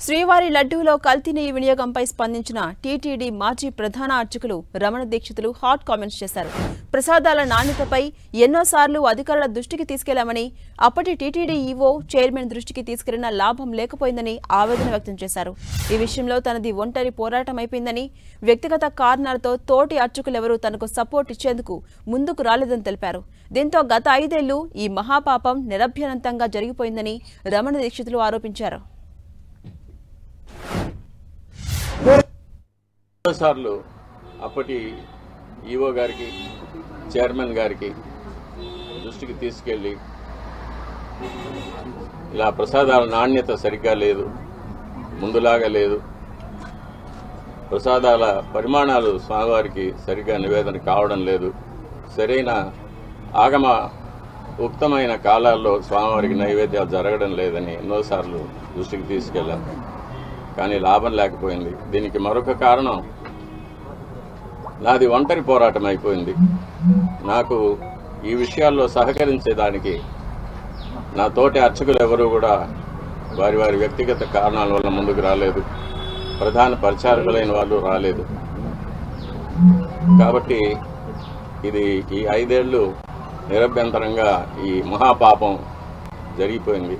శ్రీవారి లడ్డూలో కల్తీ నెయ్యి వినియోగంపై స్పందించిన టీటీడీ మాజీ ప్రధాన అర్చకులు రమణ దీక్షితులు హాట్ కామెంట్స్ చేశారు. ప్రసాదాల నాణ్యతపై ఎన్నోసార్లు అధికారుల దృష్టికి తీసుకెళ్లామని, అప్పటి టీటీడీ ఈవో చైర్మన్ దృష్టికి తీసుకెళ్లిన లాభం లేకపోయిందని ఆవేదన వ్యక్తం చేశారు. ఈ విషయంలో తనది ఒంటరి పోరాటం అయిపోయిందని, వ్యక్తిగత కారణాలతో తోటి అర్చకులెవరూ తనకు సపోర్ట్ ఇచ్చేందుకు ముందుకు రాలేదని తెలిపారు. దీంతో గత 5 ఏళ్లు ఈ మహాపాపం నిరభ్యనంతంగా జరిగిపోయిందని రమణ దీక్షితులు ఆరోపించారు. సార్లు అప్పటి ఈవో గారికి చైర్మన్ గారికి దృష్టికి తీసుకెళ్లి ఇలా ప్రసాదాల నాణ్యత సరిగ్గా లేదు, ముందులాగా లేదు, ప్రసాదాల పరిమాణాలు స్వామివారికి సరిగ్గా నివేదన కావడం లేదు, సరైన ఆగమ ఉక్తమైన కాలాల్లో స్వామివారికి నైవేద్యాలు జరగడం లేదని ఎన్నోసార్లు దృష్టికి తీసుకెళ్లాం. కానీ లాభం లేకపోయింది. దీనికి మరొక కారణం నాది ఒంటరి పోరాటం అయిపోయింది. నాకు ఈ విషయాల్లో సహకరించేదానికి నా తోటి అర్చకులు ఎవరూ కూడా వారి వారి వ్యక్తిగత కారణాల వల్ల ముందుకు రాలేదు, ప్రధాన పరిచారకులైన వాళ్ళు రాలేదు. కాబట్టి ఇది ఈ 5 ఏళ్లు నిరభ్యంతరంగా ఈ మహాపాపం జరిగిపోయింది.